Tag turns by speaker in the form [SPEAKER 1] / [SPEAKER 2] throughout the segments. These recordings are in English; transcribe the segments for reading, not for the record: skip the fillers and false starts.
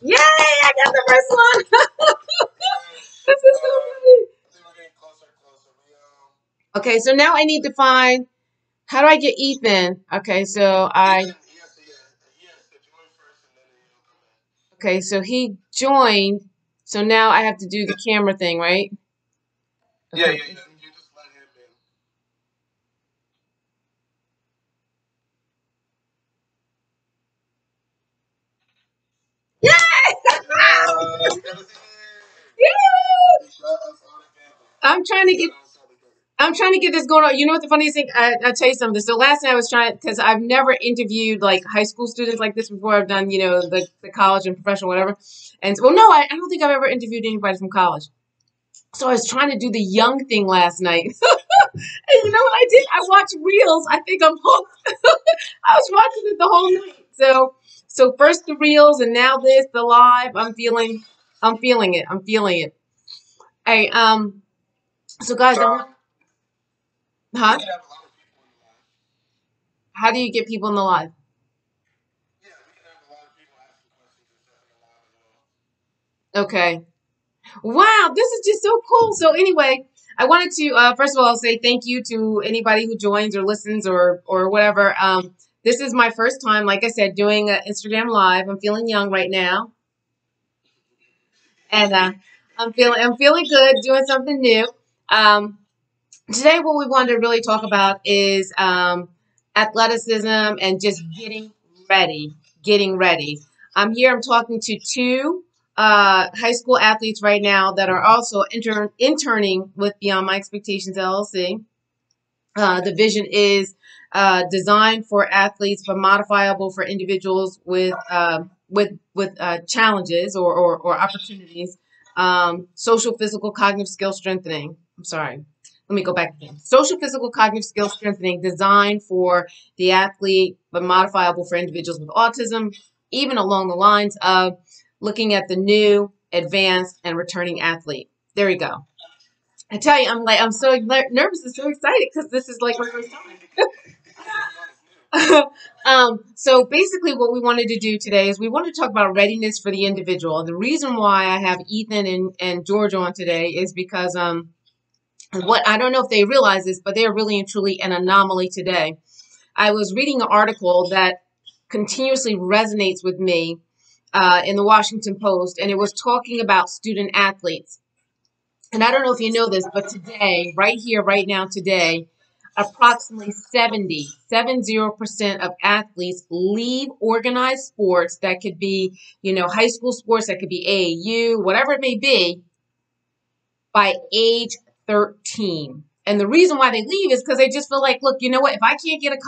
[SPEAKER 1] Yay! I got the first one. This is so funny. Okay, so now I need to find how do I get Ethan? Okay, so okay, so he joined. So now I have to do the camera thing, right? Okay. Yay! I'm trying to get I'm trying to get this going on. You know what the funniest thing? I'll tell you something. So last night I was trying because I've never interviewed like high school students like this before. I've done, the college and professional, whatever. And well, no, I don't think I've ever interviewed anybody from college. So I was trying to do the young thing last night. And you know what I did? I watched reels. I think I'm hooked. I was watching it the whole night. So first the reels and now this, the live. I'm feeling it. I'm feeling it. Hey, so guys, huh? How do you get people in the live? Okay. Wow, this is just so cool. So anyway, I wanted to first of all say thank you to anybody who joins or listens or whatever. This is my first time, like I said, doing Instagram live. I'm feeling young right now, and I'm feeling good, doing something new. Um, Today, what we wanted to really talk about is athleticism and just getting ready. Getting ready. I'm here. I'm talking to two high school athletes right now that are also interning with Beyond My Expectations LLC. The vision is designed for athletes, but modifiable for individuals with challenges or opportunities. Social, physical, cognitive skill strengthening. I'm sorry. Let me go back again. Social, physical, cognitive skill strengthening designed for the athlete, but modifiable for individuals with autism, even along the lines of looking at the new, advanced, and returning athlete. There you go. I tell you, I'm so nervous and so excited because this is like my first time. So basically, what we wanted to do today is we wanted to talk about readiness for the individual. And the reason why I have Ethan and George on today is because what I don't know if they realize this, but they are really and truly an anomaly today. I was reading an article that continuously resonates with me in the Washington Post, and it was talking about student athletes. And I don't know if you know this, but today, right here, right now, today, approximately 70% of athletes leave organized sports that could be, high school sports, that could be AAU, whatever it may be, by age 13. And the reason why they leave is because they just feel like, look, you know what? If I can't get a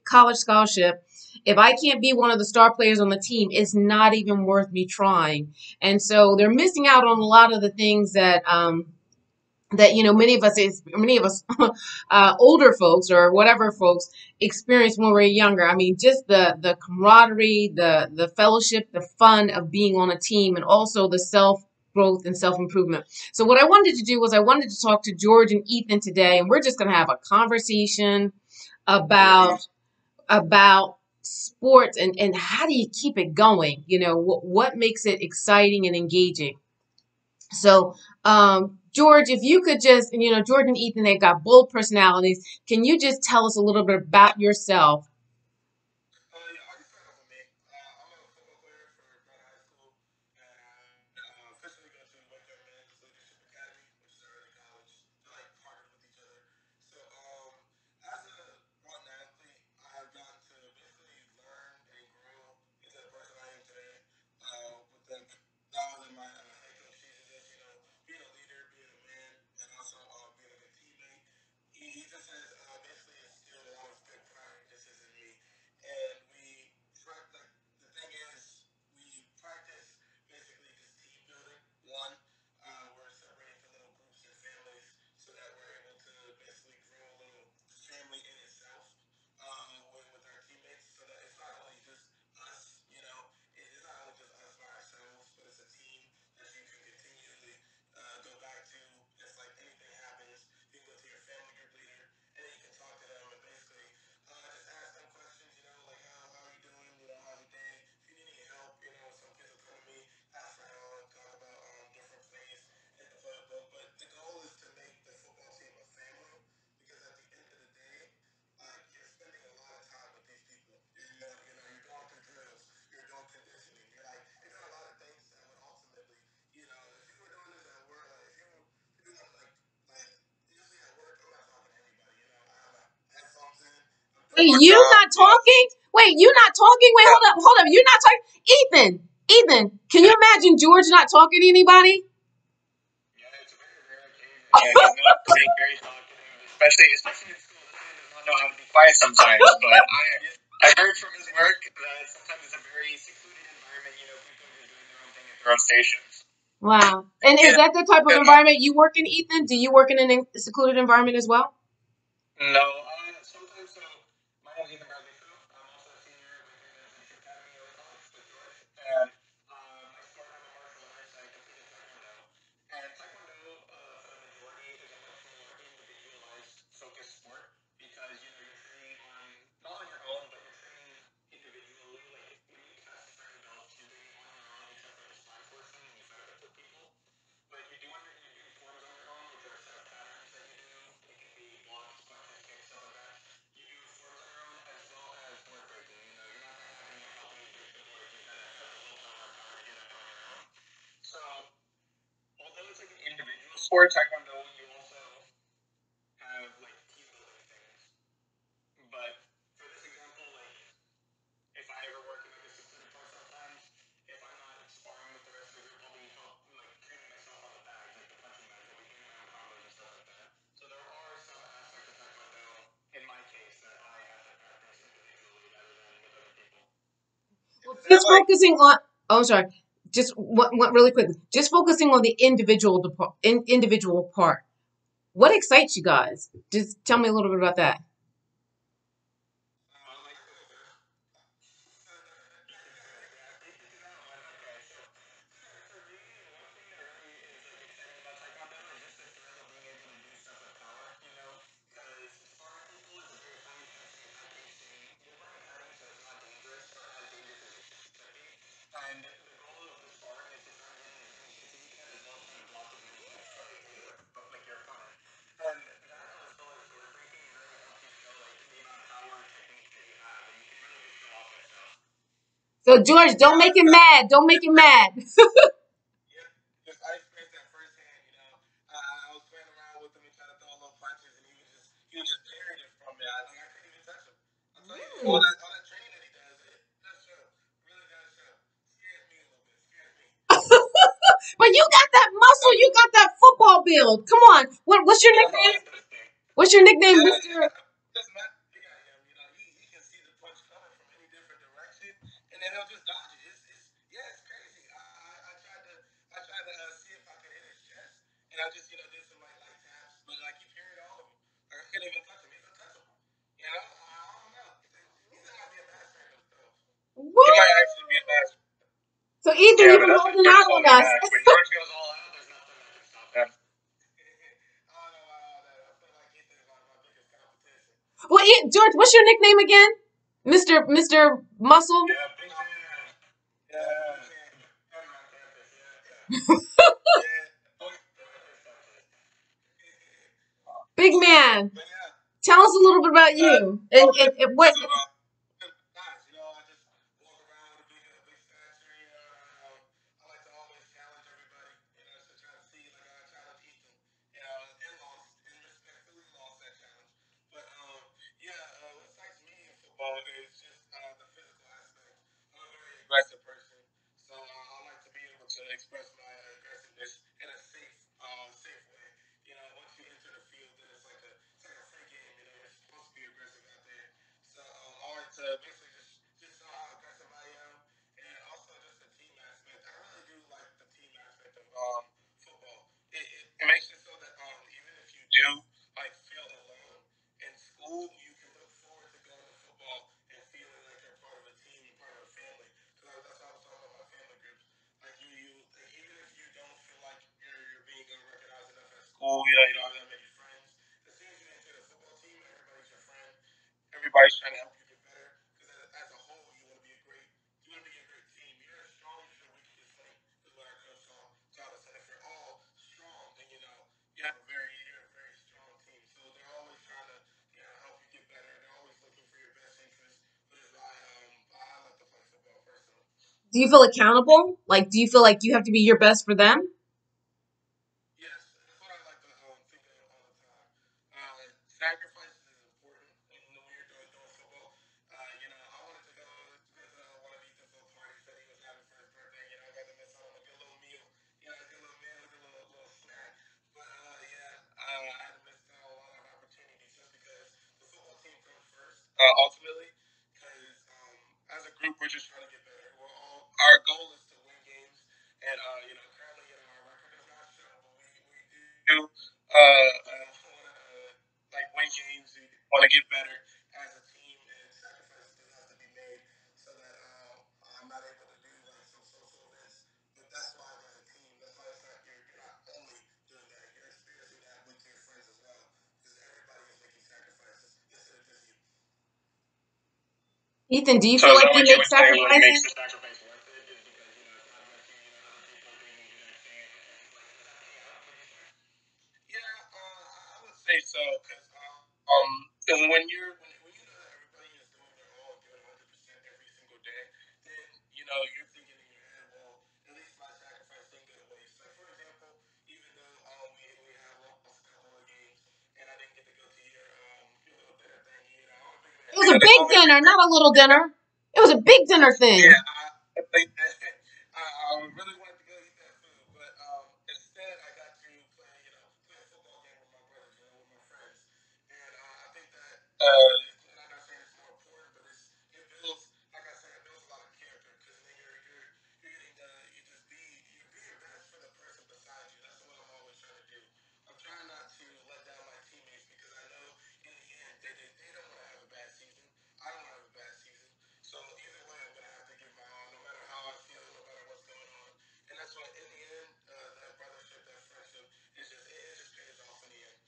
[SPEAKER 1] college scholarship, if I can't be one of the star players on the team, it's not even worth me trying. And so they're missing out on a lot of the things that many of us older folks or whatever folks experience when we're younger. I mean, just the camaraderie, the fellowship, the fun of being on a team, and also the self growth and self improvement. So what I wanted to do was I wanted to talk to George and Ethan today, and we're just going to have a conversation about sports and how do you keep it going. What makes it exciting and engaging. So, George, if you could just, George and Ethan, they've got bold personalities. Can you just tell us a little bit about yourself? Wait, you not talking? Wait, you not talking? Wait, hold up. You're not talking. Ethan, can you imagine George not talking to anybody?
[SPEAKER 2] Yeah, it's a very rare occasion. Yeah, he's known for being very talkative, especially in school. This man does not know how to be quiet sometimes. But I heard from his work that sometimes it's a very secluded environment. You know, people are just doing their own thing at their own stations.
[SPEAKER 1] Wow. And is that the type of environment you work in, Ethan? Do you work in a secluded environment as well?
[SPEAKER 2] No, sometimes so. My name's Ethan Bradley Fu. I'm also a senior within the Adventure Academy of College with George. And I started on the martial arts. I completed Taekwondo. And Taekwondo, for the majority, is a much more individualized, focused sport because you're training on not on your own, but you're training individually. Like when you cast certain belts, you're doing it on your own, except for the spine portion, and you fight with people. But you do forms on your own, which are a set of patterns that you do. It can be blocks, punches, kicks, stuff like that. You do forms on your own as well as board breaking. You're not going to have anyone helping you break the board. You kind of have the willpower power to do that on your own. So, although it's like an individual sport, Taekwondo, you also have like team building things. But for this example, like if I ever work in like a secluded part sometimes, if I'm not sparring with the rest of the group, I'll be training myself on the bags, like the punching bags. I'll be doing my own combos and stuff like that. So there are some aspects of Taekwondo, in my case, that I have to practice individually rather than with other people.
[SPEAKER 1] Well, just focusing on. Oh, I'm sorry. Just what really quickly. Just focusing on the individual part. What excites you guys? Just tell me a little bit about that.
[SPEAKER 2] And the goal of the sparring is to turn in as many shots as you can, as well as trying to block as many shots like your opponent. And that, as well as sword breaking, really helps you show like the amount of power and technique that you have, and you can really just show off that stuff.
[SPEAKER 1] So George, don't make him mad. Don't make him mad.
[SPEAKER 2] Yep, because I experienced that firsthand. I was playing around with him and trying to throw little punches, and he was just parrying it from me. I couldn't even touch him. I'll tell you, all that training that he does, it does show. Really does show. Scares me a little bit. Scares me.
[SPEAKER 1] But you got that muscle. You got that football build. Come on. What's your nickname? What's your nickname, Mister?
[SPEAKER 2] That's not big at him. He can see the punch coming from any different direction, and then he'll just dodge it. It's crazy. I tried to see if I could hit his chest, and I just did some like light taps, but like he parried all of them. Like, I couldn't even touch him. He's untouchable. I don't know. He might be a master at himself. He
[SPEAKER 1] What?
[SPEAKER 2] might actually be a master.
[SPEAKER 1] So Ethan,
[SPEAKER 2] Yeah,
[SPEAKER 1] you've
[SPEAKER 2] but
[SPEAKER 1] been
[SPEAKER 2] that's what
[SPEAKER 1] holding
[SPEAKER 2] George
[SPEAKER 1] out
[SPEAKER 2] told
[SPEAKER 1] on
[SPEAKER 2] me
[SPEAKER 1] us.
[SPEAKER 2] back. When George goes all out, there's nothing that can stop him. I don't know about all that. I feel like Ethan's my biggest competition.
[SPEAKER 1] Well, George, what's your nickname again? Mister Muscle.
[SPEAKER 2] Yeah, big man. Yeah. Big man campus. Yeah.
[SPEAKER 1] Big man.
[SPEAKER 2] But yeah.
[SPEAKER 1] Tell us a little bit about you and what.
[SPEAKER 2] Nice. I just walk around with a big stature. I like to always challenge everybody. To try to see like I challenge Ethan. And lost and respectfully lost that challenge. But yeah, what excites me in football is just the physical aspect. I'm a very aggressive person, so I like to be able to express my aggressiveness in a safe way. Once you enter the field, then it's like a free game. You're supposed to be aggressive out there. So I like to basically just show how aggressive I am, and also just the team aspect. I really do like the team aspect of football. It makes it so that even if you do like feel alone in school, you can look forward to going to football and feeling like you're part of a team, part of a family. Because that's how I was talking about family groups. Like like, even if you don't feel like you're being recognized enough at school, you don't have that many friends. As soon as you enter the football team, everybody's your friend. Everybody's trying to help you get better. Because as a whole, you want to be a great team. You're as strong as your weakest link. Is what our coach taught us. And if you're all strong, then you're a very strong team. So they're always trying to help you get better. They're always looking for your best interest, which is why I like to play football personally.
[SPEAKER 1] Do you feel accountable? Like, do you feel like you have to be your best for them?
[SPEAKER 2] Yes, that's what I like to think of all the time. Sacrifices is important when you're doing football. ultimately, because as a group, we're just trying to get better. Our goal is to win games, and currently, our record does not show, but we do want to like win games. We want to get better as a team, and sacrifices do have to be made so that I'm not able to do like some social events. But that's why as a team, that's why it's not you're not only doing that, you're experiencing that with your friends as well, because everybody is making sacrifices instead of just you.
[SPEAKER 1] Ethan, do you
[SPEAKER 2] So
[SPEAKER 1] feel
[SPEAKER 2] is
[SPEAKER 1] like
[SPEAKER 2] that
[SPEAKER 1] you
[SPEAKER 2] what you
[SPEAKER 1] make
[SPEAKER 2] would say what makes
[SPEAKER 1] sacrifices?
[SPEAKER 2] the sacrifice worth it? Is because other people are doing the exact same yeah, I would say so because when when you know that everybody is doing their all doing 100% every single day, then you're thinking in your head, well, at least my sacrifice didn't go to waste. Like for example, even though we have lost a couple of games and I didn't get to go to your little dinner thing, I don't think
[SPEAKER 1] It was a big
[SPEAKER 2] of it.
[SPEAKER 1] dinner, not a little dinner. It was a big dinner
[SPEAKER 2] Yeah,
[SPEAKER 1] thing.
[SPEAKER 2] I think that I really wanted to go eat that food, but instead I got to play, play a football game with my brothers, with my friends, and I think that and I'm not saying it's more important, but it builds, like I said, it builds a lot of character because then you're getting to you just be you're being best for the person beside you. That's what I'm always trying to do. I'm trying not to let down my teammates because I know in the end they don't want to have a bad season. I don't want to have a bad season. So either way, I'm gonna have to give my all, no matter how I feel, no matter what's going on. And that's what, in the end, that brothership, that friendship, it just pays off in the end.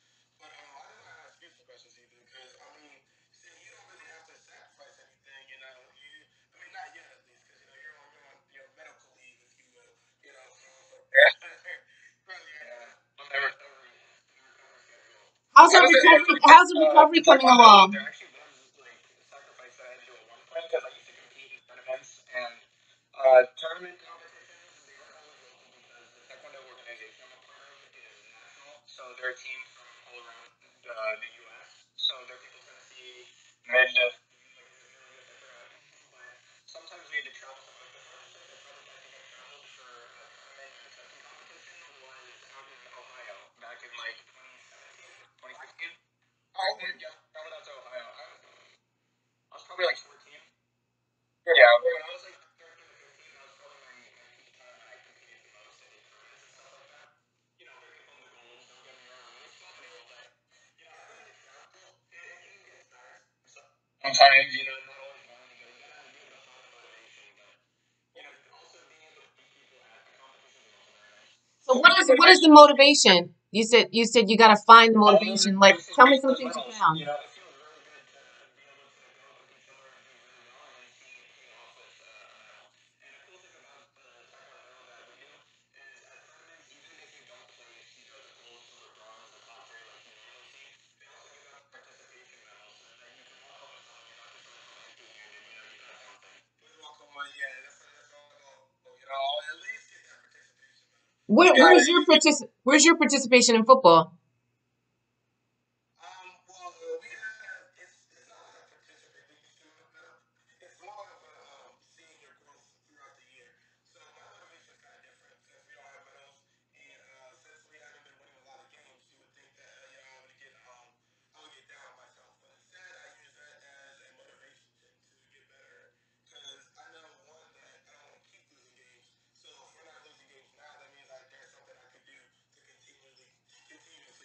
[SPEAKER 2] But I didn't want to ask you some questions either, because I mean, see, you don't really have to sacrifice anything, I mean, not yet at least, because you're on your medical leave, if you will, on the recovery schedule.
[SPEAKER 1] How's
[SPEAKER 2] How
[SPEAKER 1] your
[SPEAKER 2] does it
[SPEAKER 1] recovery? How's the
[SPEAKER 2] to
[SPEAKER 1] recovery
[SPEAKER 2] talk
[SPEAKER 1] coming
[SPEAKER 2] about that?
[SPEAKER 1] along?
[SPEAKER 2] There actually was like a sacrifice that I had to do at one point because I used to compete in tournaments and tournament competitions. They were always local because the Taekwondo organization I'm a part of is national, so they're a team from all around the U.S. So they're people Tennessee, mid to but sometimes we had to travel to like the farthest place I traveled for a tournament and a testing competition was out in Ohio back in like 2017, 2016. I went traveled out to Ohio. I was probably like 14. Yeah, when I was like 13 to 15, that was probably my peak time that I competed the most in tournaments and stuff like that. Bringing home the gold, don't get me wrong, it was fun and all, but having to travel, it can get tiresome. Sometimes, not always wanting to go. You gotta be able to find the motivation, but also being able to beat people at competitions is also very nice.
[SPEAKER 1] So
[SPEAKER 2] What was your
[SPEAKER 1] what is the
[SPEAKER 2] motivation?
[SPEAKER 1] motivation? You said you got to find the motivation. Like,
[SPEAKER 2] It's
[SPEAKER 1] tell me
[SPEAKER 2] chasing
[SPEAKER 1] some
[SPEAKER 2] those
[SPEAKER 1] things you
[SPEAKER 2] medals.
[SPEAKER 1] found.
[SPEAKER 2] It feels really good to be able to go compete somewhere and do really well and then seeing it pay off with a medal. And a cool thing about the taekwondo that we do is at tournaments, even if you don't place, the gold, silver, bronze, the top three like you normally see, they also give out participation medals so that you can walk home with something. You're not just like empty-handed. You got something. Please walk home with yeah. That's all. At least get that participation medal.
[SPEAKER 1] Where's your participation in football?
[SPEAKER 2] Well, we have it's not like a participation medal. It's more of a seeing your growth throughout the year. So my motivation is kind of different since we don't have medals, and since we haven't been winning a lot of games, you would think that I would get down on myself, but instead I use that as a motivation to get better. Because I know one that I don't want to keep losing games. So if we're not losing games now, that means like there's something I could do to continuously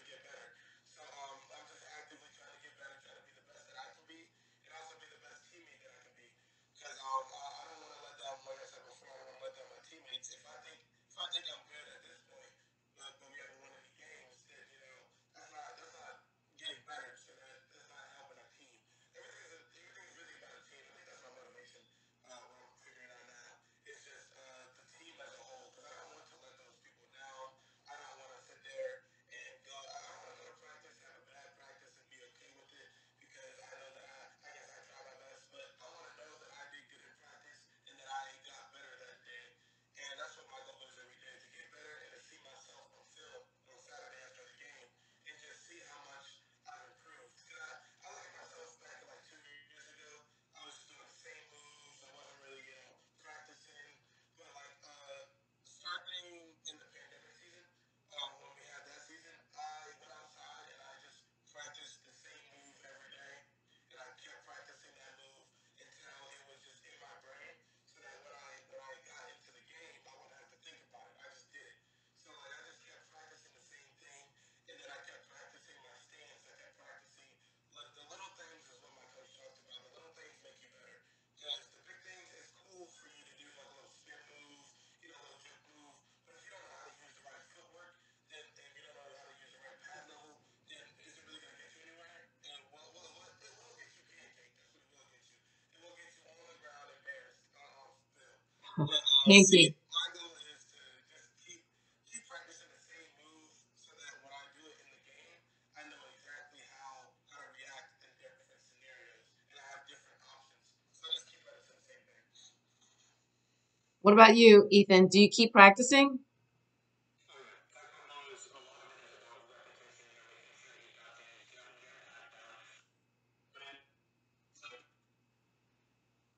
[SPEAKER 2] But
[SPEAKER 1] Pancake.
[SPEAKER 2] my goal is to just keep practicing the same move so that when I do it in the game, I know exactly how to react in different scenarios, and I have different options. So I just keep practicing the same thing.
[SPEAKER 1] What about you, Ethan? Do you keep practicing?
[SPEAKER 2] Oh yeah, Taekwondo is a lot of it is about repetition. You know, making sure that you got things, you got to act out. But it's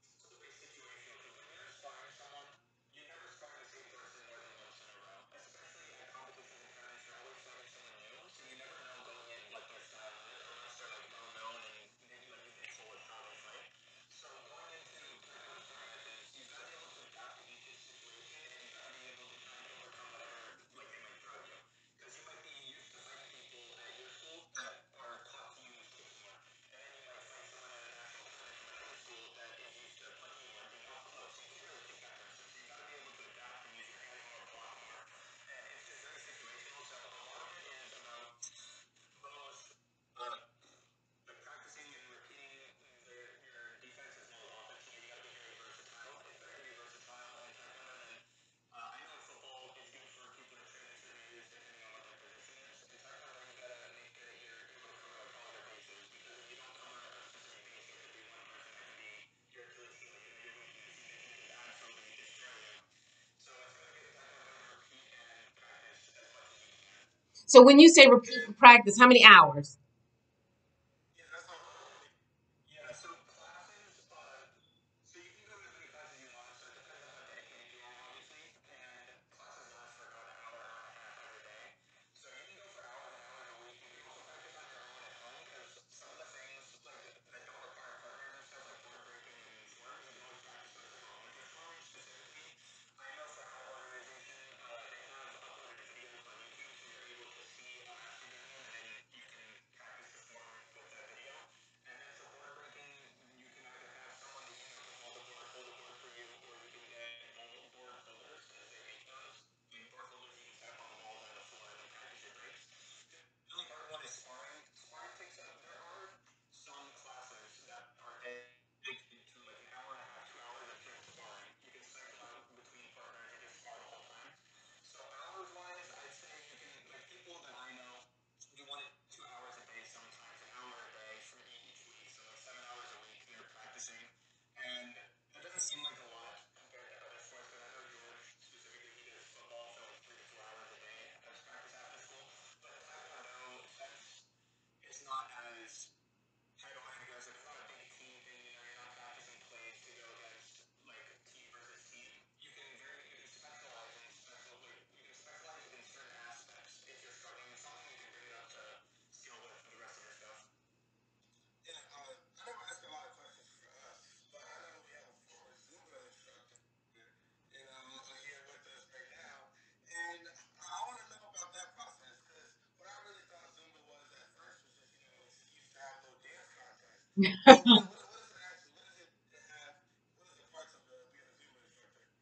[SPEAKER 2] also very situational because when you're sparring someone, you never spar the same person more than once in a row. Especially at competitions and tournaments, you're always fighting someone new, so you never know going in what their style is unless they're like well known and maybe like you control with how they fight. So going into Taekwondo sparring matches, you've got to be able to adapt to each situation and you've got to be able to try and overcome whatever like they might throw at you. Because you might be used to fighting people at your school that are taught to use kicking you. And then you might find someone at a national tournament from another school that is used to punching you or being up close. You can't really kick that person. So you got to be able to adapt and use your hands more, block more. And it's just very situational. So a lot of it is about both uh, like practicing and repeating your defense as well as offense. You know, you got to be very versatile. It's better to be versatile in Taekwondo than I know in football it's good for people to trade certain areas depending on what their position is. In Taekwondo, you got to make sure that you're able to cover like all their bases because if you don't cover a specific base, there could be one person that can be your Achilles heel, you know, your weakness, and they can just absolutely destroy you. So it's kind of good in Taekwondo to repeat and practice as much as you can.
[SPEAKER 1] So when you say repeat
[SPEAKER 2] And
[SPEAKER 1] for practice, how many hours?
[SPEAKER 2] yeah, that's not really. Yeah, so classes, so you can go to as many classes as you want. So it depends on how dedicated you are, obviously. And classes last for about an hour, hour and a half every day. So you can go for hours and hours a week. You can also practice on your own at home because some of the things like that don't require partners and stuff, like board breaking and swarms, you can always practice those at home. Like the swarms specifically, I know for our organization, they have uploaded videos on YouTube, so you're able to see a master doing them, and then you can practice the swarm with that video. And then for board breaking, you can either have someone that you know can hold the board for you, or you can get mobile board holders because they make those. Like board holders you can set up on the walls or the floor and then practice your breaks. The really hard one is sparring. Sparring takes up. There are some classes that are dedicated to like an hour and a half, 2 hours of just sparring. You can cycle out between partners and just spar the whole time. So hours wise, I'd say you can like people that I know do 1 to 2 hours a day sometimes, an hour a day for each week. So like 7 hours a week they're practicing. And that doesn't seem like a lot compared to other sports, because I know George specifically, he does football for like 3 to 4 hours a day as practice after school. But in Taekwondo, since it's not as head on, I guess, like it's not a big team thing, you know, you're not practicing plays to go against like team versus team. You can specialize in you can specialize in certain aspects. If you're struggling with something, you can bring it up to skill with for the rest of your stuff. Yeah, I know I asked a lot of questions for us, but I know we have a former Zumba instructor, here with us right now, and I want to know about that process because what I really thought Zumba was at first was just used to have a little dance contest. But what is it actually? What is it have? What is the parts of being a Zumba instructor?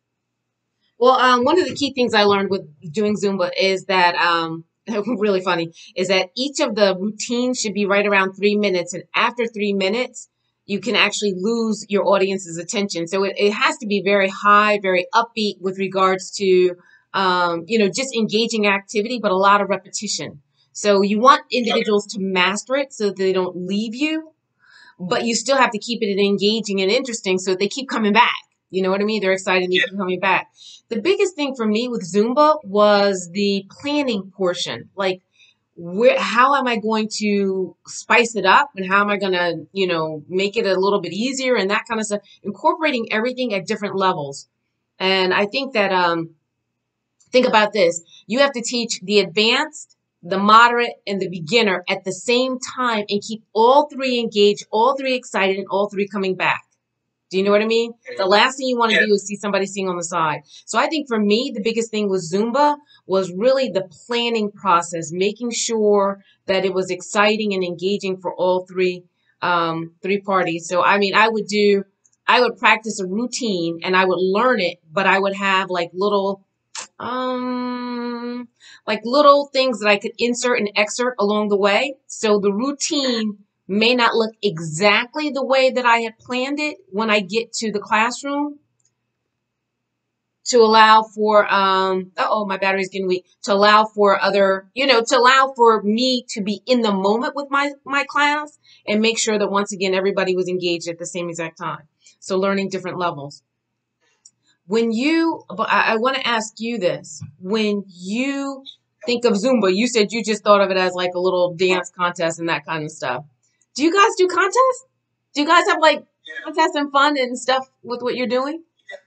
[SPEAKER 1] Well, one of the key things I learned with doing Zumba is that really funny is that each of the routines should be right around 3 minutes, and after 3 minutes, you can actually lose your audience's attention. So it has to be very high, very upbeat with regards to just engaging activity, but a lot of repetition. So you want individuals to master it so that they don't leave you, but you still have to keep it engaging and interesting so they keep coming back. You know what I mean? They're excited and they keep coming back. The biggest thing for me with Zumba was the planning portion. Like, how am I going to spice it up and how am I going to, make it a little bit easier and that kind of stuff, incorporating everything at different levels. And I think that, think about this. You have to teach the advanced, the moderate, and the beginner at the same time and keep all three engaged, all three excited, and all three coming back. Do you know what I mean? The last thing you want to do is see somebody sing on the side. So I think for me, the biggest thing with Zumba was really the planning process, making sure that it was exciting and engaging for all three parties. So I mean, I would practice a routine and I would learn it, but I would have um, like little things that I could insert and excerpt along the way. So the routine may not look exactly the way that I had planned it when I get to the classroom, to allow for oh, my battery's getting weak, to allow for other, to allow for me to be in the moment with my class and make sure that once again everybody was engaged at the same exact time. So learning different levels. But I want to ask you this. When you think of Zumba, you said you just thought of it as like a little dance contest and that kind of stuff. Do you guys do contests? Do you guys have like
[SPEAKER 2] Yeah.
[SPEAKER 1] contests and fun and stuff with what you're doing?
[SPEAKER 2] Yeah.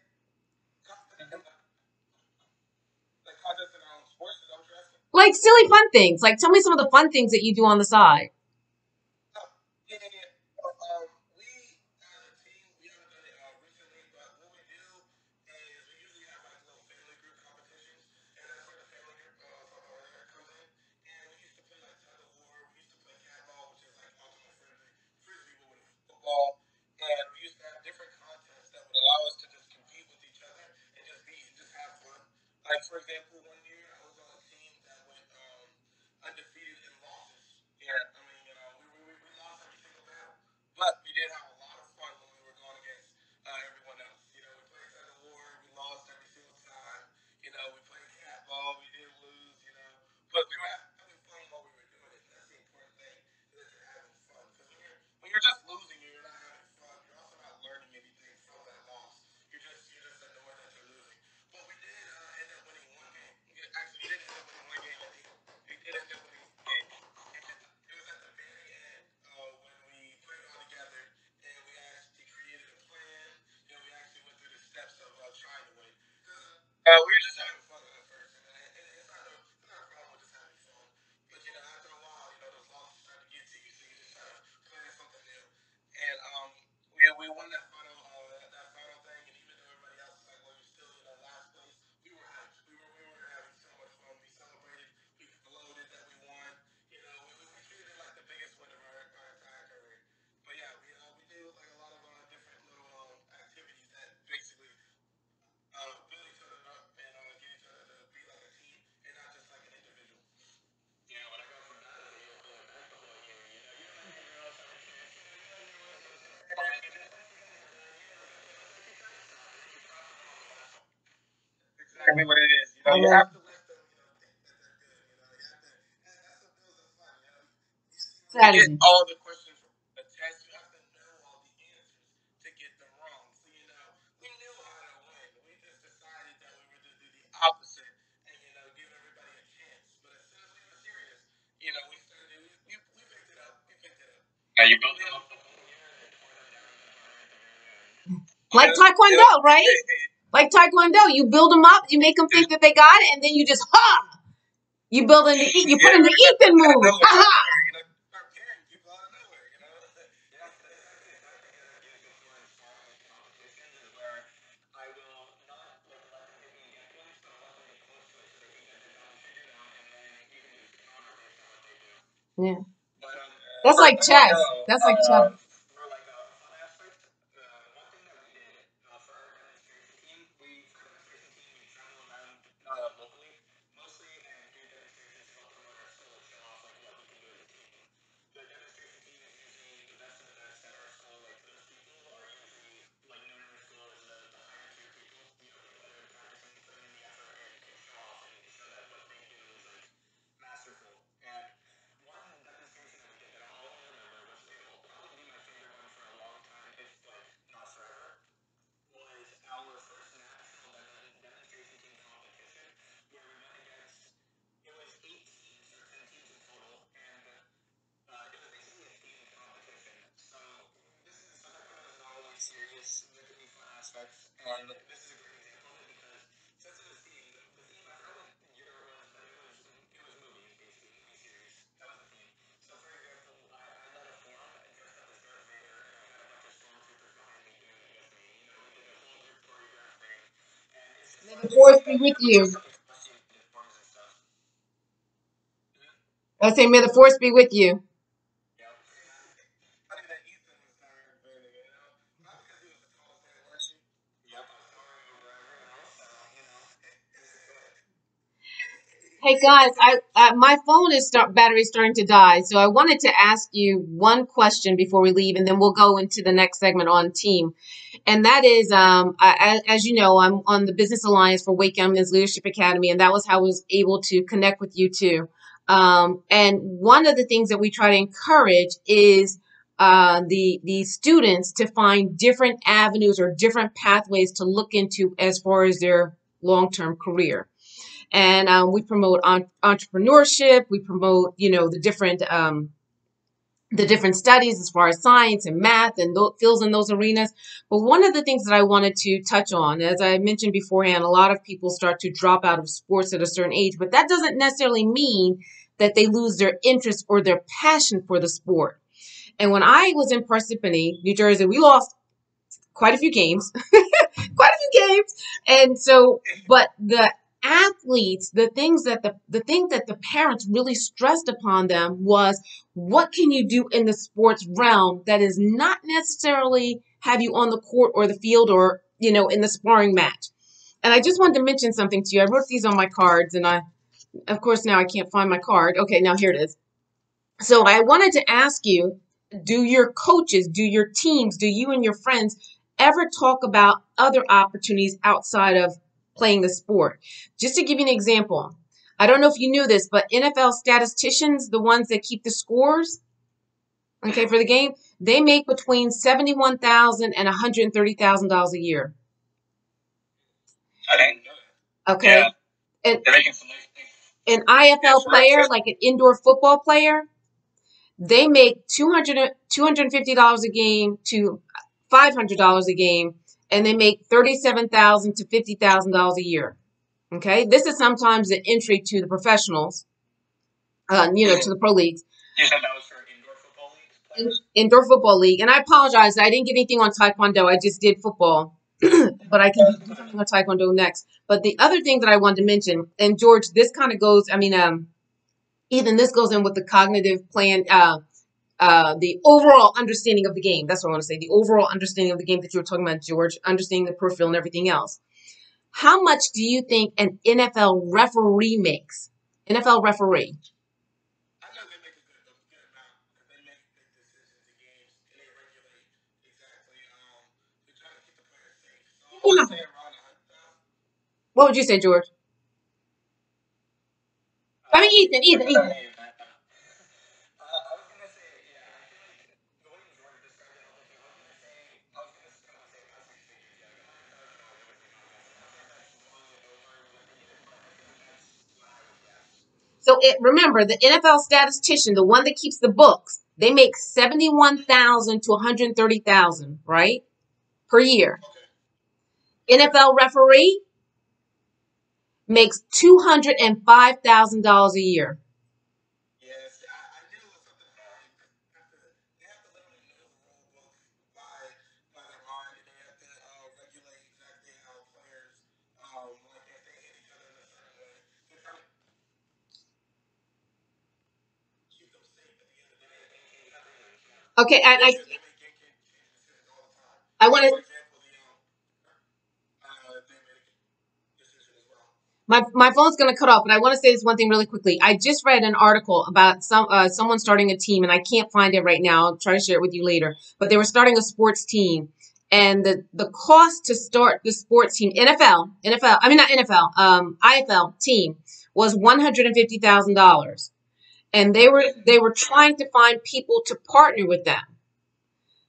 [SPEAKER 2] Like contests in our own sports, is that what you're asking?
[SPEAKER 1] Like silly fun things. Like tell me some of the fun things that you do on the side.
[SPEAKER 2] Oh, yeah, yeah, yeah. We as a team, we haven't done it recently, but what we do is we usually have like little family group competitions, and that's where the family group from over there comes in. And we used to play like tug of war, we used to play cat ball, which is like ultimate frisbee, but with football. And we used to have different contests that would allow us to just compete with each other and just have fun. Like for example, one year I was on a team that went undefeated in losses. Yeah, I mean, we lost every single battle, but we did have a lot of fun when we were going against everyone else. We played tug of war, we lost every single time. We played cat ball, we did lose. But we were having fun while we were doing it. That's the important thing, is that you're having fun. Because when you're just losing, you're not having fun. You're also not learning anything from that loss. You're just annoyed that you're losing. But we did end up winning one game. Actually, we didn't end up winning one game. We did end up winning one game. And it was at the very end when we put it all together and we actually created a plan. We actually went through the steps of trying to win. We were just having fun at first, and it's not a problem with just having fun. But after a while, those losses start to get to you, so you just try to plan something new. And we won that final thing, and even though everybody else was like, well, you're still last place, we were hyped. We were having so much fun. We celebrated. We floated that we won. We treated it like the biggest win of our entire career. But yeah, we do like a lot of different little activities that basically build each other up and get each other to be like a team and not just like an individual. When I go from that to the basketball here, exactly what it is. You have to let them, think that they're good. That's what builds the fun. You get
[SPEAKER 1] Strategy.
[SPEAKER 2] all the questions from the test. You have to know all the answers to get them wrong. So we knew how to win. We just decided that we were going to do the opposite and give everybody a chance. But as soon as we were serious, we started. We picked it up. We picked it up. Yeah, you built them up the whole year and then tore them down at the very end.
[SPEAKER 1] Like Taekwondo, right? Like Taekwondo, you build them up, you make them think that they got it, and then you just you build in you put in the Ethan move.
[SPEAKER 2] Start carrying people out of nowhere.
[SPEAKER 1] Yeah,
[SPEAKER 2] But
[SPEAKER 1] that's like chess. That's like chess.
[SPEAKER 2] for like a fun aspect, one thing that we did for our demonstration team, we travel around locally, mostly, and do demonstrations to help promote our school, show off like what we can do as a team. The demonstration team is usually the best of the best at our school. Like those people are usually like known in our school as the higher tier people. People that are practicing, putting in the effort, and can show off and show that what they do is like masterful. And one demonstration that we did that I'll always remember, which it will probably be my favorite one for a long time, if like not forever, was our first national demonstration team competition where we went against, it was 8 teams or 10 teams in total, and it was basically a themed competition. So this is Taekwondo is not always serious. There can be fun aspects, and this is a great example of it because since it was themed, the theme I forgot what year it was, but it was movies basically, movie series. That was the theme. So for example, I led a forum and dressed up as Darth Vader, and I had a bunch of stormtroopers behind me doing it with me. We did a whole group choreograph thing, and it's just
[SPEAKER 1] May
[SPEAKER 2] fun
[SPEAKER 1] the
[SPEAKER 2] things
[SPEAKER 1] force
[SPEAKER 2] like
[SPEAKER 1] be
[SPEAKER 2] that.
[SPEAKER 1] with
[SPEAKER 2] We dressed
[SPEAKER 1] you.
[SPEAKER 2] up as costume forms and stuff.
[SPEAKER 1] I say, may the force be with you.
[SPEAKER 2] Yep. Funny that Ethan was Darth Vader. Not because he was the tallest man, was she? Yep, I was towering over everyone else, so.
[SPEAKER 1] Hey guys, my phone is battery starting to die, so I wanted to ask you one question before we leave, and then we'll go into the next segment on team. And that is, as you know, I'm on the Business Alliance for Wake Youngmen's Leadership Academy, and that was how I was able to connect with you too. And one of the things that we try to encourage is the students to find different avenues or different pathways to look into as far as their long-term career. And we promote entrepreneurship. We promote, the different studies as far as science and math and fields in those arenas. But one of the things that I wanted to touch on, as I mentioned beforehand, a lot of people start to drop out of sports at a certain age, but that doesn't necessarily mean that they lose their interest or their passion for the sport. And when I was in Parsippany, New Jersey, we lost quite a few games, quite a few games. And so, but the athletes, the thing that the parents really stressed upon them was, what can you do in the sports realm that is not necessarily have you on the court or the field or, in the sparring match. And I just wanted to mention something to you. I wrote these on my cards, and of course, now I can't find my card. Okay, now here it is. So I wanted to ask you, do your coaches, do your teams, do you and your friends ever talk about other opportunities outside of playing the sport? Just to give you an example, I don't know if you knew this, but NFL statisticians, the ones that keep the scores, okay, for the game, they make between $71,000 and $130,000 a year.
[SPEAKER 2] I didn't know that.
[SPEAKER 1] Okay,
[SPEAKER 2] Yeah,
[SPEAKER 1] and
[SPEAKER 2] they're making some nice things.
[SPEAKER 1] an IFL
[SPEAKER 2] Yes,
[SPEAKER 1] player, like an indoor football player, they make $250 a game to $500 a game, and they make $37,000 to $50,000 a year. Okay, this is sometimes the entry to the professionals, to the pro leagues.
[SPEAKER 2] You said that was for indoor football leagues?
[SPEAKER 1] Indoor football league. And I apologize, I didn't get anything on Taekwondo. I just did football, but I can do something on Taekwondo next. But the other thing that I wanted to mention, and George, this kind of goes, Ethan, this goes in with the cognitive plan, the overall understanding of the game. That's what I want to say. The overall understanding of the game that you were talking about, George, understanding the peripheral and everything else. How much do you think an NFL referee makes? NFL referee.
[SPEAKER 2] I know they make a good amount because they make big decisions in games and they regulate exactly. They try to keep the players safe. So I would say around 100,000.
[SPEAKER 1] What would you say, George? Ethan.
[SPEAKER 2] I was gonna say, yeah. I feel like the way Jordan described it, I was gonna say about 6 figures. Yeah, like 100,000 would be my guess. I think that's blowing it over like you did, but I think that's what I would guess.
[SPEAKER 1] So remember, the NFL statistician, the one that keeps the books, they make $71,000 to $130,000, right, per year.
[SPEAKER 2] Okay.
[SPEAKER 1] NFL referee makes $205,000 a year.
[SPEAKER 2] Yes, I knew it was something hard. They have to literally know the rule book by their mind, and they have to regulate exactly how players, like if they hit each other in a certain way, they're trying to keep them safe at the end of the day.
[SPEAKER 1] Okay, and
[SPEAKER 2] They make game changing decisions all the time.
[SPEAKER 1] I want
[SPEAKER 2] For
[SPEAKER 1] to.
[SPEAKER 2] example, they made a decision as well.
[SPEAKER 1] My phone's going to cut off, but I want to say this one thing really quickly. I just read an article about someone starting a team, and I can't find it right now. I'll try to share it with you later. But they were starting a sports team, and the cost to start the sports team, IFL team, was $150,000, and they were trying to find people to partner with them.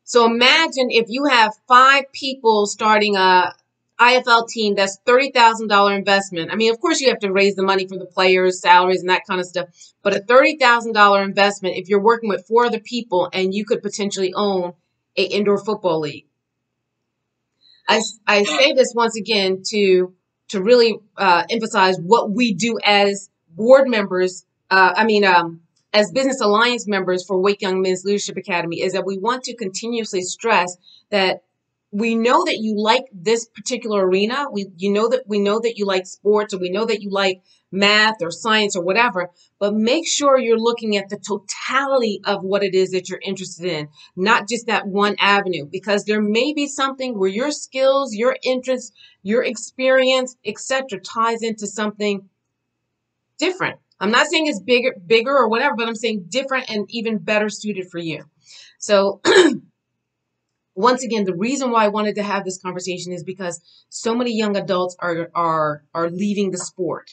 [SPEAKER 1] So imagine if you have 5 people starting a IFL team, that's $30,000 investment. Of course, you have to raise the money for the players' salaries and that kind of stuff. But a $30,000 investment, if you're working with 4 other people, and you could potentially own an indoor football league. I say this once again to really emphasize what we do as board members. As Business Alliance members for Wake Young Men's Leadership Academy, is that we want to continuously stress that we know that you like this particular arena. We know that you like sports, or we know that you like math or science or whatever, but make sure you're looking at the totality of what it is that you're interested in, not just that one avenue, because there may be something where your skills, your interests, your experience, etc., ties into something different. I'm not saying it's bigger or whatever, but I'm saying different and even better suited for you. So once again, the reason why I wanted to have this conversation is because so many young adults are leaving the sport,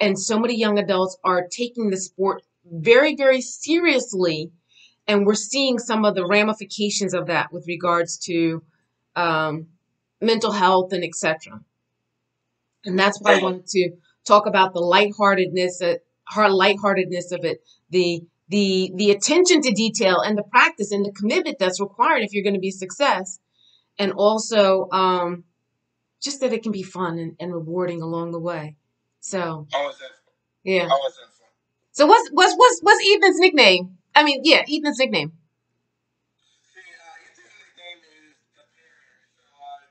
[SPEAKER 1] and so many young adults are taking the sport very, very seriously, and we're seeing some of the ramifications of that with regards to um, mental health and etc. And that's why I wanted to talk about the lightheartedness of it, the attention to detail and the practice and the commitment that's required if you're going to be a success, and also just that it can be fun and rewarding along the way. So
[SPEAKER 2] Always had fun.
[SPEAKER 1] yeah.
[SPEAKER 2] Always had fun.
[SPEAKER 1] So what's Ethan's nickname? I mean, yeah, Ethan's nickname.
[SPEAKER 2] See, his nickname is the Parrier. So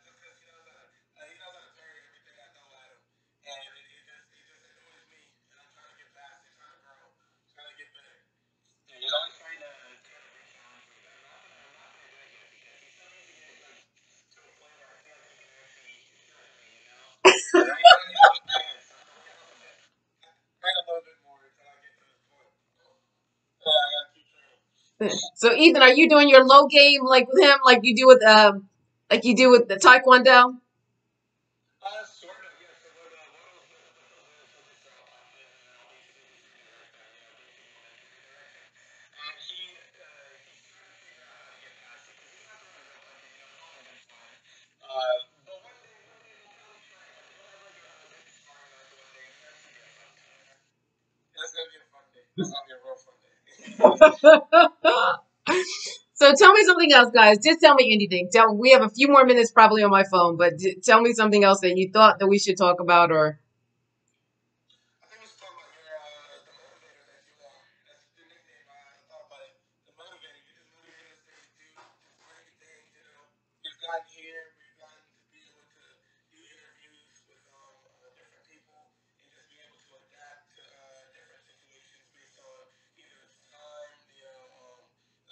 [SPEAKER 2] just because he knows how to parry everything I throw at him, and it just annoys me, and I'm trying to get past it, trying to grow, trying to get better. Yeah, he's always trying to re-challenge me, but I'm not gonna do it yet because he still needs to get like to a point where I feel like he can actually hurt me, you know. But right now he's not there, so I'm gonna train a little bit more until I get to this point. So I gotta keep training.
[SPEAKER 1] So Ethan, are you doing your low game like with him, like you do with the Taekwondo?
[SPEAKER 2] Sort of, yeah. So he'll just throw a punch in, and then I'll basically just redirect that, basically redirection. And he's trying to figure out how to get past it because he's not throwing real punches. Calm against fine. But one day we'll probably try it. He'll have like a big sparring match one day, and that's gonna be a fun time. That's gonna be a fun day. That's gonna be a real fun day.
[SPEAKER 1] So tell me something else, guys. Just tell me anything. We have a few more minutes probably on my phone, but tell me something else that you thought that we should talk about, or
[SPEAKER 2] I think we should talk about the motivator that you are. That's the nickname. I thought about it. The motivator. You just motivate us to do great things. We've gotten here. We've gotten to be able to do interviews with different people and just be able to adapt to different situations based on either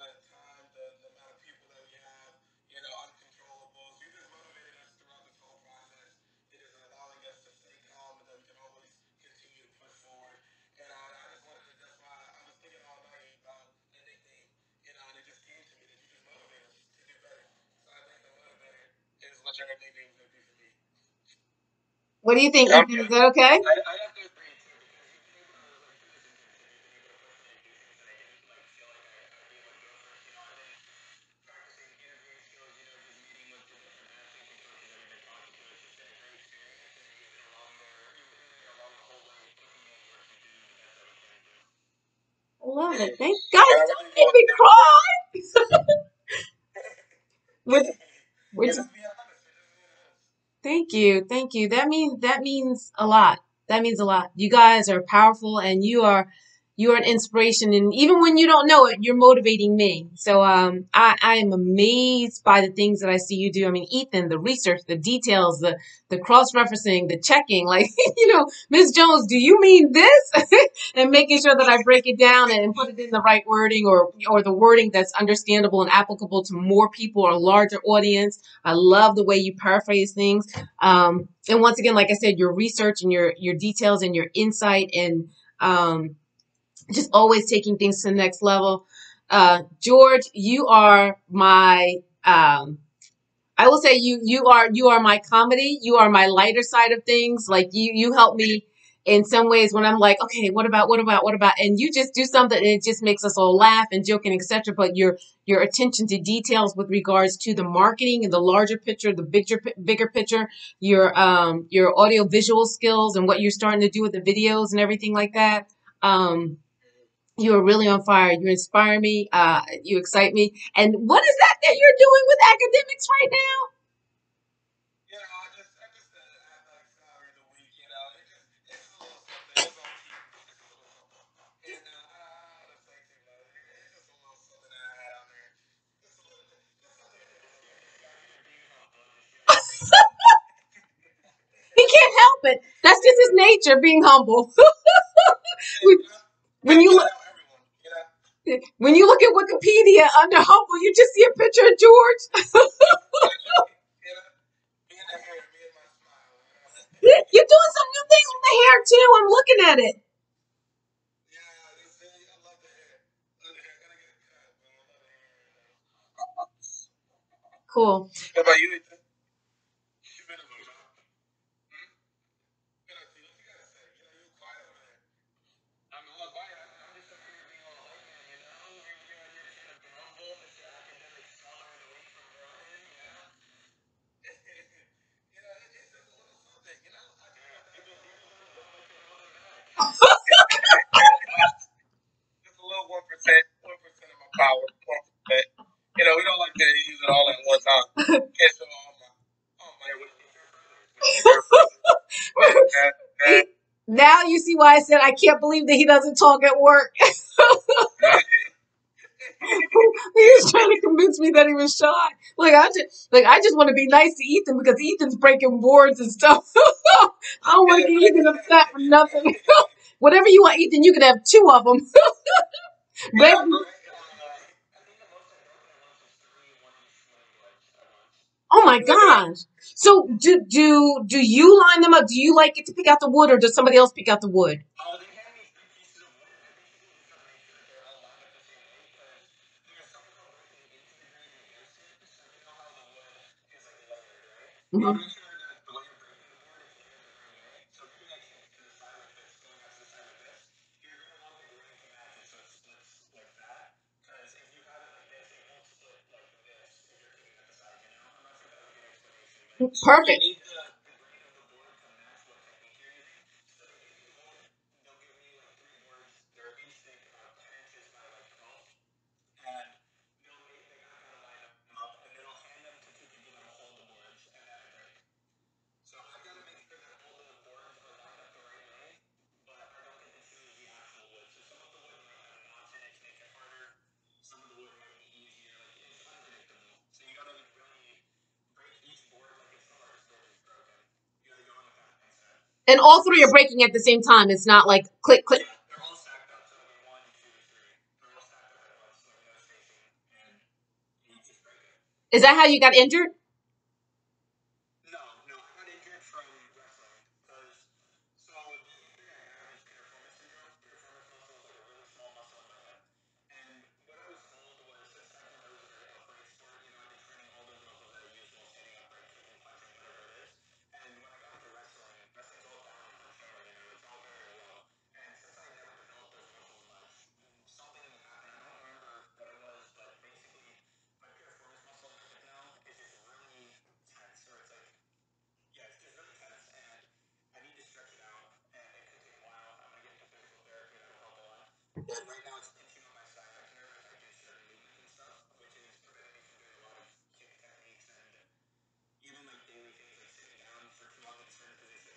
[SPEAKER 2] the time, the amount of people that we have, uncontrollable. So you just motivated us throughout this whole process. It is allowing us to stay calm and that we can always continue to push forward. And I just wanted to, that's why I was thinking all night about the nickname, and it just came to me that you just motivate us to do better. So I think the motivator is what your nickname is going to be for me.
[SPEAKER 1] what do you think, Ethan? Is that okay?
[SPEAKER 2] I'd have to agree too because you've been able to do this internship. You've been able to push me and do things that I didn't feel like I'd be able to do at first. I've been practicing interviewing skills. Just meeting with the different athletes and coaches that we've been talking to. It's just been a great experience, and you've been along there. You've been there along the whole way, pushing me towards to do the best that we can do.
[SPEAKER 1] I love it. Thank God. Don't make me cry. Which, which Thank you. Thank you. That means a lot. That means a lot. You guys are powerful and you are an inspiration, and even when you don't know it, you're motivating me. So I am amazed by the things that I see you do. I mean, Ethan, the research, the details, the cross-referencing, the checking, like Ms. Jones, do you mean this? And making sure that I break it down and put it in the right wording, or the wording that's understandable and applicable to more people or a larger audience. I love the way you paraphrase things. And once again, like I said, your research and your details and your insight, and just always taking things to the next level. George, you are my I will say you are my comedy. You are my lighter side of things. Like you help me in some ways when I'm like, okay, what about, and you just do something and it just makes us all laugh and joke and etc. But your attention to details with regards to the marketing and the larger picture, the bigger picture, your audio visual skills and what you're starting to do with the videos and everything like that. You are really on fire. You inspire me. You excite me. And what is that you're doing with academics right now?
[SPEAKER 2] I just athletic salary of the week. It's just a little something. It's all cheap. It's just a little something. And I don't want to say too much. It's just a little something that I had on there. Just something to do. This guy here being humble, just giving things.
[SPEAKER 1] He can't help it. That's just his nature, being humble. when
[SPEAKER 2] Gotta
[SPEAKER 1] you
[SPEAKER 2] help
[SPEAKER 1] look
[SPEAKER 2] everyone.
[SPEAKER 1] when you look at Wikipedia under humble, you just see a picture of George.
[SPEAKER 2] Me and the hair, me and my smile.
[SPEAKER 1] You're doing some new things with the hair too. I'm looking at it. Cool.
[SPEAKER 2] What about you, Ethan? You been a motion? Hmm? What you gotta say? You quiet over there. I'm all quiet. I'm just over here being all like, man, you're trying to grumble, Mr. Academic Scholar of the Week from Brian, it's just a little something, I just got that. Just a little 1%, 1% of my power, 1%. We don't like to use it all at one time. Can't show all my
[SPEAKER 1] Now you see why I said I can't believe that he doesn't talk at work. He was trying to convince me that he was shy. I just want to be nice to Ethan because Ethan's breaking boards and stuff. I don't want to get Ethan upset for nothing. Whatever you want, Ethan, you can have two of them. Break. Oh my gosh. So do you line them up? Do you like it to pick out the wood or does somebody else pick out the wood? Mhm. Perfect. And all three are breaking at the same time. It's not like click, click. Is that how you got injured?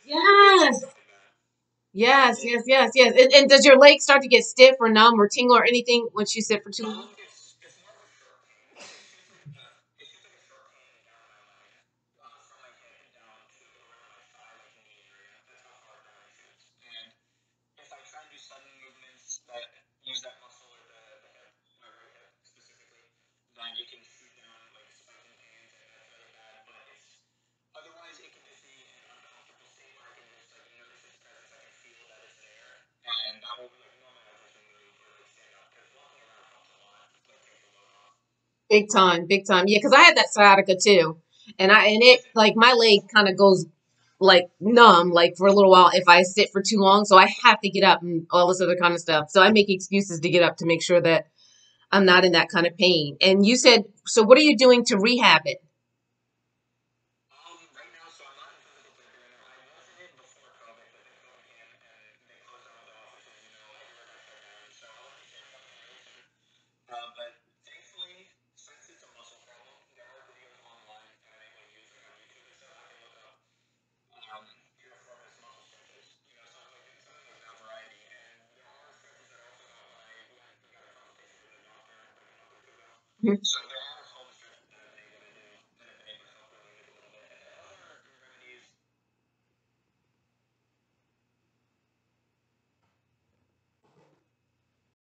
[SPEAKER 1] Yes. Yes, yes, yes, yes. And does your leg start to get stiff or numb or tingle or anything once you sit for too long? Big time, big time. Yeah, because I had that sciatica too, and it like my leg kind of goes like numb like for a little while if I sit for too long. So I have to get up and all this other kind of stuff. So I make excuses to get up to make sure that I'm not in that kind of pain. And you said, so what are you doing to rehab it?